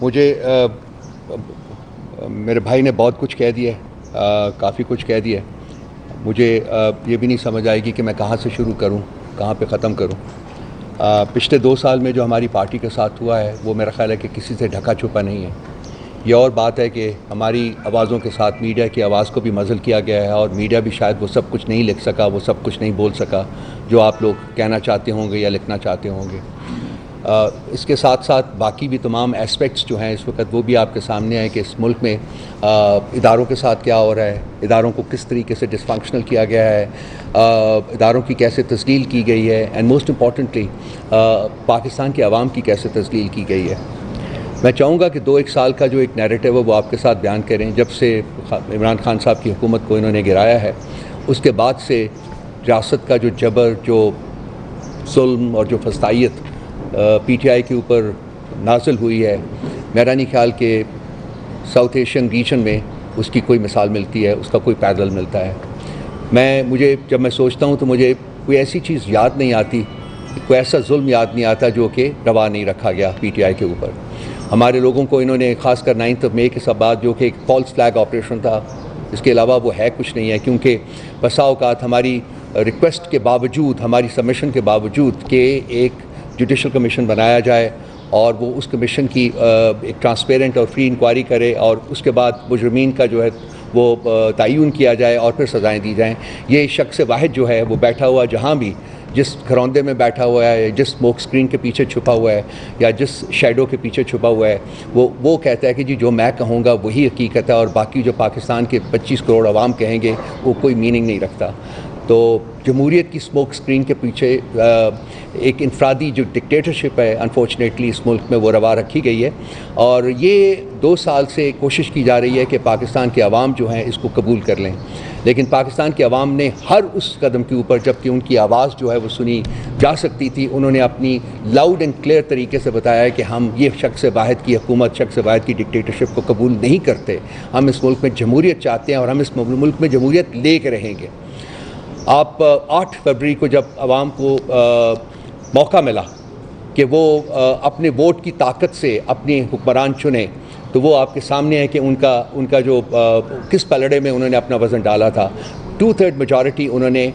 مجھے میرے بھائی نے بہت کچھ کہہ دیا ہے، کافی کچھ کہہ دیا ہے. مجھے یہ بھی نہیں سمجھ آئے گی کہ میں کہاں سے شروع کروں، کہاں پہ ختم کروں. پچھلے 2 سال میں جو ہماری پارٹی کے ساتھ ہوا ہے وہ میرا خیال ہے کہ کسی سے ڈھکا چھپا نہیں ہے. یہ اور بات ہے کہ ہماری آوازوں کے ساتھ میڈیا کی آواز کو بھی مزل کیا گیا ہے، اور میڈیا بھی شاید وہ سب کچھ نہیں لکھ سکا، وہ سب کچھ نہیں بول سکا جو آپ لوگ کہنا چاہتے ہوں گے یا لکھنا چاہتے ہوں گے. اس کے ساتھ ساتھ باقی بھی تمام ایسپیکٹس جو ہیں اس وقت وہ بھی آپ کے سامنے ہیں کہ اس ملک میں اداروں کے ساتھ کیا ہو رہا ہے، اداروں کو کس طریقے سے ڈسفنکشنل کیا گیا ہے، اداروں کی کیسے تذلیل کی گئی ہے، اینڈ موسٹ امپورٹنٹلی پاکستان کی عوام کی کیسے تذلیل کی گئی ہے. میں چاہوں گا کہ 2-1 سال کا جو ایک نیریٹو ہے وہ آپ کے ساتھ بیان کریں. جب سے عمران خان صاحب کی حکومت کو انہوں نے گرایا ہے اس کے بعد سے ریاست کا جو جبر، جو ظلم اور جو فسطائیت پی ٹی آئی کے اوپر نازل ہوئی ہے، میرا نہیں خیال کہ ساؤتھ ایشین ریجن میں اس کی کوئی مثال ملتی ہے، اس کا کوئی پیدل ملتا ہے. مجھے جب میں سوچتا ہوں تو مجھے کوئی ایسی چیز یاد نہیں آتی، کوئی ایسا ظلم یاد نہیں آتا جو کہ روا نہیں رکھا گیا پی ٹی آئی کے اوپر. ہمارے لوگوں کو انہوں نے خاص کر 9 مئی کے بعد جو کہ ایک فالس فلیگ آپریشن تھا، اس کے علاوہ وہ ہے کچھ نہیں ہے، کیونکہ بسا اوقات ہماری ریکویسٹ کے باوجود، ہماری سبمیشن کے باوجود کہ ایک جوڈیشل کمیشن بنایا جائے اور وہ اس کمیشن کی ایک ٹرانسپیرنٹ اور فری انکوائری کرے اور اس کے بعد مجرمین کا جو ہے وہ تعین کیا جائے اور پھر سزائیں دی جائیں. یہ شخص واحد جو ہے وہ بیٹھا ہوا جہاں بھی، جس گھروندے میں بیٹھا ہوا ہے، جس اسموک اسکرین کے پیچھے چھپا ہوا ہے یا جس شیڈو کے پیچھے چھپا ہوا ہے، وہ کہتا ہے کہ جی جو میں کہوں گا وہی حقیقت ہے، اور باقی جو پاکستان کے 25 کروڑ عوام کہیں گے وہ کوئی میننگ نہیں رکھتا. تو جمہوریت کی اسموک اسکرین کے پیچھے ایک انفرادی جو ڈکٹیٹرشپ ہے انفارچونیٹلی اس ملک میں وہ روا رکھی گئی ہے، اور یہ 2 سال سے کوشش کی جا رہی ہے کہ پاکستان کے عوام جو ہیں اس کو قبول کر لیں. لیکن پاکستان کے عوام نے ہر اس قدم کے اوپر، جب کہ ان کی آواز جو ہے وہ سنی جا سکتی تھی، انہوں نے اپنی لاؤڈ اینڈ کلیئر طریقے سے بتایا ہے کہ ہم یہ شخص واحد کی حکومت، شخص واحد کی ڈکٹیٹرشپ کو قبول نہیں کرتے. ہم اس ملک میں جمہوریت چاہتے ہیں اور ہم اس ملک میں جمہوریت لے کے رہیں گے. آپ 8 فروری کو جب عوام کو موقع ملا کہ وہ اپنے ووٹ کی طاقت سے اپنے حکمران چنیں، تو وہ آپ کے سامنے ہے کہ ان کا جو کس پلڑے میں انہوں نے اپنا وزن ڈالا تھا. 2/3 میجارٹی انہوں نے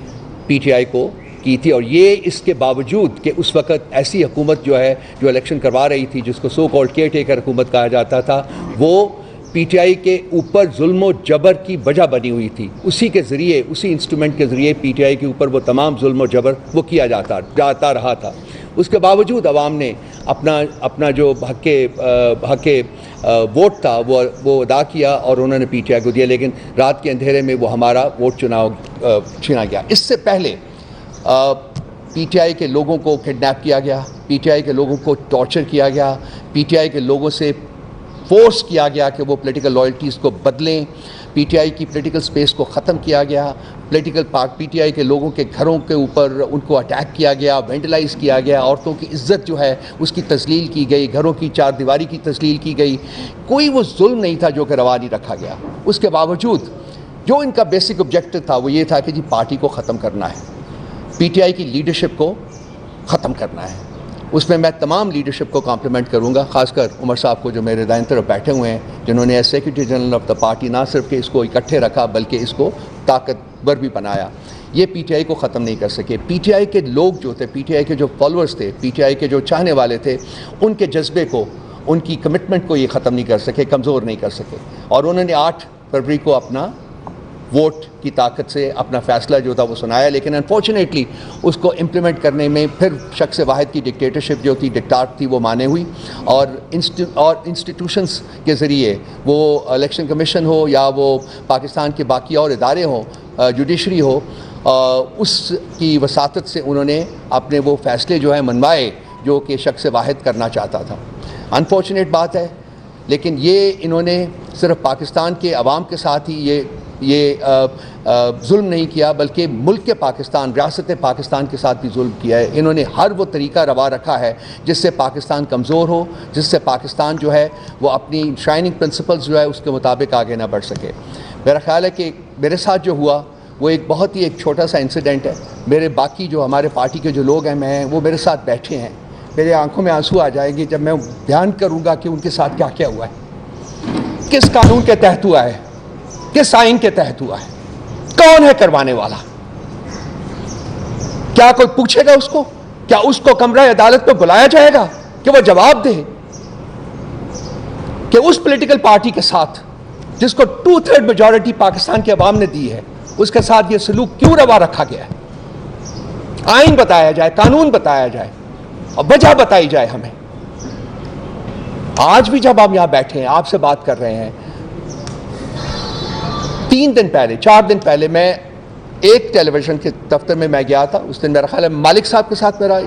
پی ٹی آئی کو کی تھی، اور یہ اس کے باوجود کہ اس وقت ایسی حکومت جو ہے جو الیکشن کروا رہی تھی، جس کو سو کالڈ کیئر ٹیکر حکومت کہا جاتا تھا، وہ پی ٹی آئی کے اوپر ظلم و جبر کی وجہ بنی ہوئی تھی. اسی کے ذریعے، اسی انسٹرومنٹ کے ذریعے پی ٹی آئی کے اوپر وہ تمام ظلم و جبر وہ کیا جاتا رہا تھا. اس کے باوجود عوام نے اپنا جو حق ووٹ تھا وہ ادا کیا اور انہوں نے پی ٹی آئی کو دیا. لیکن رات کے اندھیرے میں وہ ہمارا ووٹ چھینا گیا. اس سے پہلے پی ٹی آئی کے لوگوں کو کڈنیپ کیا گیا، پی ٹی آئی کے لوگوں کو ٹارچر کیا گیا، پی ٹی آئی کے لوگوں سے فورس کیا گیا کہ وہ پولیٹیکل لائلٹیز کو بدلیں، پی ٹی آئی کی پولیٹیکل سپیس کو ختم کیا گیا، پی ٹی آئی کے لوگوں کے گھروں کے اوپر ان کو اٹیک کیا گیا، وینڈلائز کیا گیا، عورتوں کی عزت جو ہے اس کی تذلیل کی گئی، گھروں کی چار دیواری کی تذلیل کی گئی. کوئی وہ ظلم نہیں تھا جو کہ روا نہیں رکھا گیا. اس کے باوجود جو ان کا بیسک آبجیکٹو تھا وہ یہ تھا کہ جی پارٹی کو ختم کرنا ہے، پی ٹی آئی کی لیڈرشپ کو ختم کرنا ہے. اس میں تمام لیڈرشپ کو کمپلیمنٹ کروں گا، خاص کر عمر صاحب کو جو میرے دائیں طرف بیٹھے ہوئے ہیں، جنہوں نے as secretary general of the party نہ صرف کہ اس کو اکٹھے رکھا بلکہ اس کو طاقتور بھی بنایا. یہ پی ٹی آئی کو ختم نہیں کر سکے. پی ٹی آئی کے لوگ جو تھے، پی ٹی آئی کے جو فالوورز تھے، پی ٹی آئی کے جو چاہنے والے تھے، ان کے جذبے کو، ان کی کمٹمنٹ کو یہ ختم نہیں کر سکے، کمزور نہیں کر سکے. اور انہوں نے 8 فروری کو اپنا ووٹ کی طاقت سے اپنا فیصلہ جو تھا وہ سنایا. لیکن انفارچونیٹلی اس کو امپلیمنٹ کرنے میں پھر شخص واحد کی ڈکٹیٹرشپ جو تھی، ڈکٹاٹ تھی، وہ مانے ہوئی. اور انسٹیٹیوشنز کے ذریعے، وہ الیکشن کمیشن ہو یا وہ پاکستان کے باقی اور ادارے ہوں، جوڈیشری ہو، اس کی وساطت سے انہوں نے اپنے وہ فیصلے جو ہیں منوائے جو کہ شخص واحد کرنا چاہتا تھا. انفارچونیٹ بات ہے، لیکن یہ انہوں نے صرف پاکستان کے عوام کے ساتھ ہی یہ ظلم نہیں کیا، بلکہ ملک کے پاکستان، ریاست پاکستان کے ساتھ بھی ظلم کیا ہے. انہوں نے ہر وہ طریقہ روا رکھا ہے جس سے پاکستان کمزور ہو، جس سے پاکستان جو ہے وہ اپنی شائننگ پرنسپلز جو ہے اس کے مطابق آگے نہ بڑھ سکے. میرا خیال ہے کہ میرے ساتھ جو ہوا وہ ایک بہت ہی چھوٹا سا انسیڈنٹ ہے. میرے باقی جو ہمارے پارٹی کے جو لوگ ہیں وہ میرے ساتھ بیٹھے ہیں. میرے آنکھوں میں آنسو آ جائیں گے جب میں بیان کروں گا کہ ان کے ساتھ کیا کیا ہوا ہے، کس قانون کے تحت ہوا ہے، کس آئین کے تحت ہوا ہے، کون ہے کروانے والا، کیا کوئی پوچھے گا اس کو؟ کیا اس کو کمرہ عدالت پہ بلایا جائے گا کہ وہ جواب دے کہ اس پولیٹیکل پارٹی کے ساتھ جس کو 2/3 میجورٹی پاکستان کے عوام نے دی ہے، اس کے ساتھ یہ سلوک کیوں روا رکھا گیا ہے؟ آئین بتایا جائے، قانون بتایا جائے اور وجہ بتائی جائے ہمیں۔ آج بھی جب ہم یہاں بیٹھے ہیں آپ سے بات کر رہے ہیں، 4 دن پہلے میں ایک ٹیلی ویژن کے دفتر میں گیا تھا۔ اس دن میرا خیال ہے مالک صاحب کے ساتھ میرا،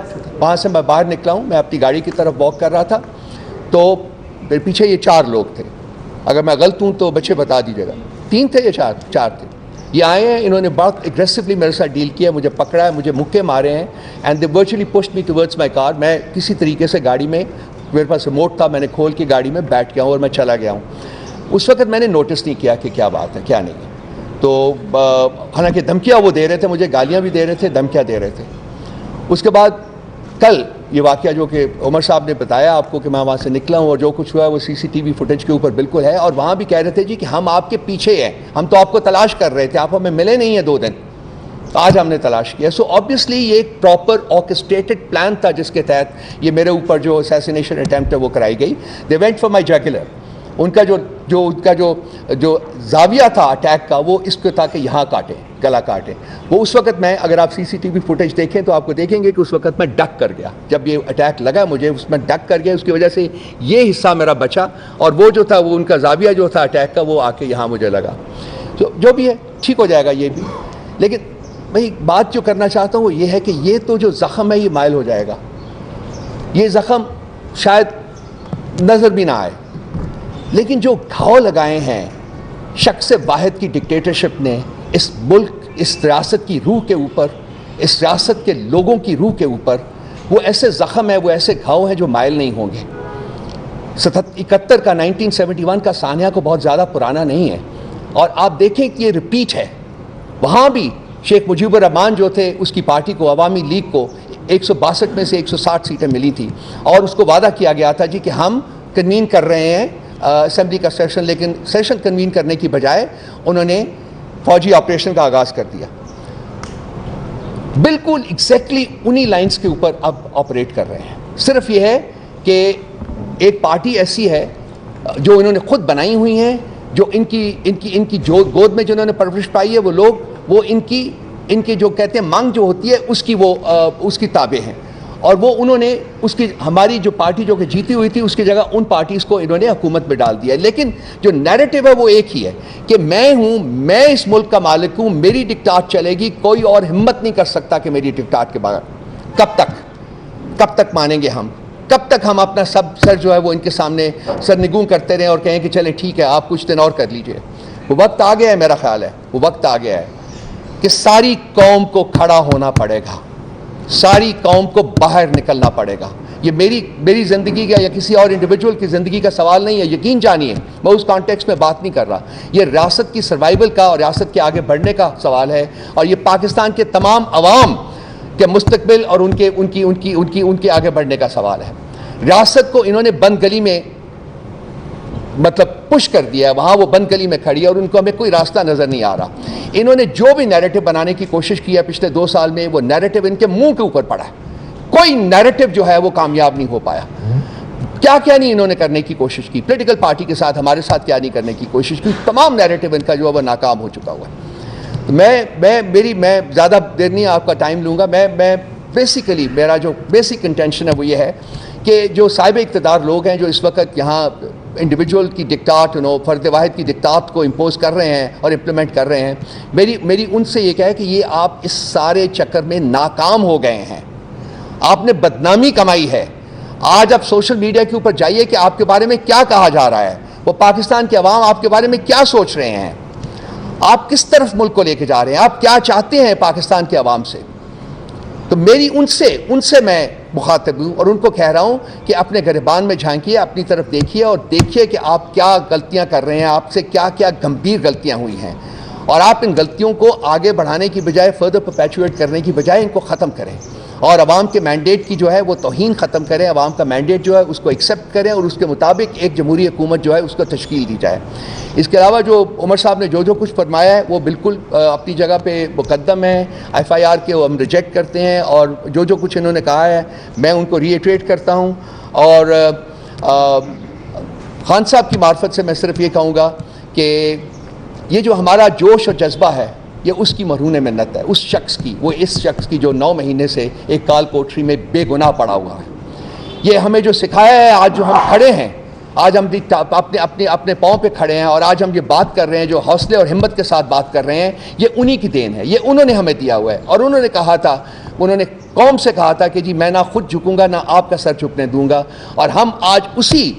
وہاں سے میں باہر نکلا ہوں، میں اپنی گاڑی کی طرف واک کر رہا تھا، تو میرے پیچھے یہ 4 لوگ تھے، اگر میں غلط ہوں تو بچے بتا دیجیے گا، 3 تھے یا 4 تھے۔ یہ آئے ہیں، انہوں نے بہت اگریسولی میرے ساتھ ڈیل کیا، مجھے پکڑا ہے، مجھے مکے مارے ہیں، and they virtually pushed me towards my car. میں کسی طریقے سے گاڑی میں، میرے پاس ریموٹ تھا، میں نے کھول کے گاڑی میں بیٹھ گیا ہوں اور میں چلا گیا ہوں۔ اس وقت میں نے نوٹس نہیں کیا کہ کیا بات ہے کیا نہیں ہے، تو حالانکہ دھمکیاں وہ دے رہے تھے، مجھے گالیاں بھی دے رہے تھے، دھمکیاں دے رہے تھے۔ اس کے بعد کل یہ واقعہ جو کہ عمر صاحب نے بتایا آپ کو کہ میں وہاں سے نکلا ہوں اور جو کچھ ہوا ہے وہ CCTV فوٹیج کے اوپر بالکل ہے، اور وہاں بھی کہہ رہے تھے جی کہ ہم آپ کے پیچھے ہیں، ہم تو آپ کو تلاش کر رہے تھے، آپ ہمیں ملے نہیں ہیں 2 دن، آج ہم نے تلاش کیا۔ سو آبویسلی یہ ایک پراپر آرکسٹریٹڈ پلان تھا جس کے تحت یہ میرے اوپر جو اسیسینیشن اٹیمپٹ ہے وہ کرائی گئی۔ They went for my jugular, ان کا جو زاویہ تھا اٹیک کا وہ اس کو تھا کہ یہاں کاٹے، گلا کاٹے۔ وہ اس وقت میں، اگر آپ CCTV فوٹیج دیکھیں تو آپ کو دیکھیں گے کہ اس وقت میں ڈک کر گیا، جب یہ اٹیک لگا مجھے اس میں ڈک کر گیا، اس کی وجہ سے یہ حصہ میرا بچا، اور وہ جو تھا وہ ان کا زاویہ جو تھا اٹیک کا وہ آ کے یہاں مجھے لگا۔ تو جو بھی ہے ٹھیک ہو جائے گا یہ بھی، لیکن میں بات جو کرنا چاہتا ہوں وہ یہ ہے کہ یہ تو جو زخم ہے یہ مائل ہو جائے گا، یہ زخم شاید نظر بھی نہ آئے، لیکن جو گھاؤ لگائے ہیں شخص واحد کی ڈکٹیٹرشپ نے اس ملک، اس ریاست کی روح کے اوپر، اس ریاست کے لوگوں کی روح کے اوپر، وہ ایسے زخم ہیں، وہ ایسے گھاؤ ہیں جو مائل نہیں ہوں گے۔ 71 کا 1971 کا سانحہ کو بہت زیادہ پرانا نہیں ہے، اور آپ دیکھیں کہ یہ ریپیٹ ہے۔ وہاں بھی شیخ مجیب الرحمان جو تھے، اس کی پارٹی کو، عوامی لیگ کو 162 میں سے 160 سیٹیں ملی تھی، اور اس کو وعدہ کیا گیا تھا جی کہ ہم کنوین کر رہے ہیں اسمبلی کا سیشن، لیکن سیشن کنوین کرنے کی بجائے انہوں نے فوجی آپریشن کا آغاز کر دیا۔ بالکل ایگزیکٹلی انہی لائنز کے اوپر اب آپریٹ کر رہے ہیں۔ صرف یہ ہے کہ ایک پارٹی ایسی ہے جو انہوں نے خود بنائی ہوئی ہیں، جو ان کی جو گود میں جنہوں نے پرورش پائی ہے وہ لوگ، وہ ان کی جو کہتے ہیں مانگ جو ہوتی ہے اس کی تابع ہیں، اور وہ انہوں نے اس کی، ہماری جو پارٹی جو کہ جیتی ہوئی تھی اس کی جگہ ان پارٹیز کو انہوں نے حکومت میں ڈال دیا ہے۔ لیکن جو نیریٹو ہے وہ ایک ہی ہے کہ میں ہوں، میں اس ملک کا مالک ہوں، میری ڈکٹاٹ چلے گی، کوئی اور ہمت نہیں کر سکتا کہ میری ڈکٹاٹ کے بعد کب تک مانیں گے ہم؟ کب تک ہم اپنا سر جو ہے وہ ان کے سامنے سرنگوں کرتے رہیں اور کہیں کہ چلیں ٹھیک ہے آپ کچھ دن اور کر لیجئے؟ وہ وقت آ گیا ہے، میرا خیال ہے وہ وقت آ گیا ہے کہ ساری قوم کو کھڑا ہونا پڑے گا، ساری قوم کو باہر نکلنا پڑے گا۔ یہ میری زندگی کا یا کسی اور انڈیویجول کی زندگی کا سوال نہیں ہے، یقین جانیے میں اس کانٹیکس میں بات نہیں کر رہا، یہ ریاست کی سروائیول کا اور ریاست کے آگے بڑھنے کا سوال ہے، اور یہ پاکستان کے تمام عوام کے مستقبل اور ان کے آگے بڑھنے کا سوال ہے۔ ریاست کو انہوں نے بند گلی میں مطلب پش کر دیا ہے، وہاں وہ بند گلی میں کھڑی ہے اور ان کو ہمیں کوئی راستہ نظر نہیں آ رہا۔ انہوں نے جو بھی نیریٹو بنانے کی کوشش کی ہے پچھلے 2 سال میں، وہ نیریٹو ان کے منہ کے اوپر پڑا ہے، کوئی نیریٹو جو ہے وہ کامیاب نہیں ہو پایا۔ کیا نہیں انہوں نے کرنے کی کوشش کی، پولیٹیکل پارٹی کے ساتھ، ہمارے ساتھ کیا نہیں کرنے کی کوشش کی، تمام نیریٹو ان کا جو ہے وہ ناکام ہو چکا ہوا ہے۔ میں زیادہ دیر نہیں آپ کا ٹائم لوں گا، میں بیسیکلی میرا جو بیسک انٹینشن ہے وہ یہ ہے کہ جو صاحب اقتدار لوگ ہیں جو اس وقت یہاں انڈیویجول کی ڈکٹاٹ، فرد واحد کی ڈکٹاٹ کو امپوز کر رہے ہیں اور امپلیمنٹ کر رہے ہیں، میری ان سے یہ ہے کہ یہ آپ اس سارے چکر میں ناکام ہو گئے ہیں، آپ نے بدنامی کمائی ہے۔ آج آپ سوشل میڈیا کے اوپر جائیے کہ آپ کے بارے میں کیا کہا جا رہا ہے، وہ پاکستان کے عوام آپ کے بارے میں کیا سوچ رہے ہیں، آپ کس طرف ملک کو لے کے جا رہے ہیں، آپ کیا چاہتے ہیں پاکستان کے عوام سے۔ تو میری ان سے میں مخاطب ہوں اور ان کو کہہ رہا ہوں کہ اپنے گریبان میں جھانکیے، اپنی طرف دیکھیے اور دیکھیے کہ آپ کیا غلطیاں کر رہے ہیں، آپ سے کیا گمبھیر غلطیاں ہوئی ہیں، اور آپ ان غلطیوں کو آگے بڑھانے کی بجائے، فردر پرپیچویٹ کرنے کی بجائے ان کو ختم کریں، اور عوام کے مینڈیٹ کی جو ہے وہ توہین ختم کریں, عوام کا مینڈیٹ جو ہے اس کو ایکسیپٹ کریں اور اس کے مطابق ایک جمہوری حکومت جو ہے اس کو تشکیل دی جائے. اس کے علاوہ جو عمر صاحب نے جو کچھ فرمایا ہے وہ بالکل اپنی جگہ پہ مقدم ہے. FIR کے وہ ہم ریجیکٹ کرتے ہیں, اور جو کچھ انہوں نے کہا ہے میں ان کو ری ایٹریٹ کرتا ہوں. اور خان صاحب کی معرفت سے میں صرف یہ کہوں گا کہ یہ جو ہمارا جوش اور جذبہ ہے یہ اس کی مرہون منت ہے, اس شخص کی, وہ اس شخص کی جو 9 مہینے سے ایک کال کوٹری میں بے گناہ پڑا ہوا ہے. یہ ہمیں جو سکھایا ہے, آج جو ہم کھڑے ہیں, آج ہم اپنے پاؤں پہ کھڑے ہیں اور آج ہم یہ بات کر رہے ہیں, جو حوصلے اور ہمت کے ساتھ بات کر رہے ہیں, یہ انہی کی دین ہے, یہ انہوں نے ہمیں دیا ہوا ہے. اور انہوں نے کہا تھا, انہوں نے قوم سے کہا تھا کہ جی میں نہ خود جھکوں گا نہ آپ کا سر جھکنے دوں گا. اور ہم آج اسی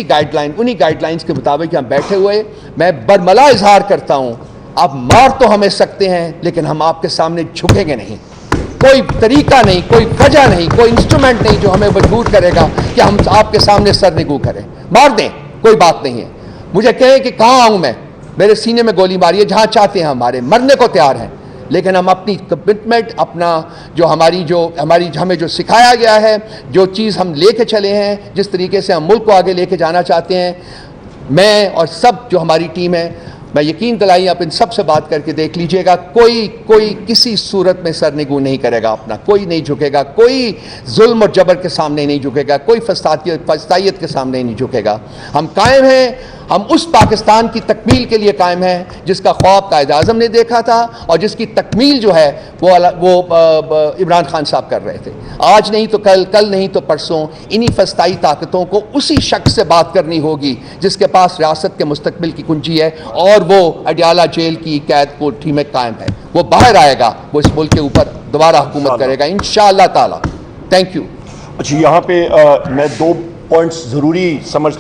گائیڈ لائنز کے مطابق ہم بیٹھے ہوئے. میں برملا اظہار کرتا ہوں, آپ مار تو ہمیں سکتے ہیں لیکن ہم آپ کے سامنے جھکیں گے نہیں. کوئی طریقہ نہیں, کوئی وجہ نہیں, کوئی انسٹرومنٹ نہیں جو ہمیں مجبور کرے گا کہ ہم آپ کے سامنے سر نگو کریں. مار دیں, کوئی بات نہیں ہے. مجھے کہیں کہ کہاں آؤں میں, میرے سینے میں گولی ماری ہے, جہاں چاہتے ہیں ہمارے, مرنے کو تیار ہیں. لیکن ہم اپنی کمٹمنٹ, اپنا جو ہمیں جو سکھایا گیا ہے, جو چیز ہم لے کے چلے ہیں, جس طریقے سے ہم ملک کو آگے لے کے جانا چاہتے ہیں, میں اور سب جو ہماری ٹیم ہے, میں یقین دلائی آپ ان سب سے بات کر کے دیکھ لیجئے گا, کوئی کسی صورت میں سر نگو نہیں کرے گا اپنا, کوئی نہیں جھکے گا, کوئی ظلم اور جبر کے سامنے نہیں جھکے گا, کوئی فسطائیت کے سامنے نہیں جھکے گا. ہم قائم ہیں, ہم اس پاکستان کی تکمیل کے لیے قائم ہیں جس کا خواب قائد اعظم نے دیکھا تھا, اور جس کی تکمیل جو ہے وہ عمران خان صاحب کر رہے تھے. آج نہیں تو کل نہیں تو پرسوں انہی فسطائی طاقتوں کو اسی شخص سے بات کرنی ہوگی جس کے پاس ریاست کے مستقبل کی کنجی ہے, اور وہ اڈیالہ جیل کی قید کوٹھی میں قائم ہے. وہ باہر آئے گا, وہ اس ملک کے اوپر دوبارہ حکومت کرے گا انشاءاللہ تعالی. Thank you. اچھا, یہاں پہ میں 2 پوائنٹس ضروری سمجھ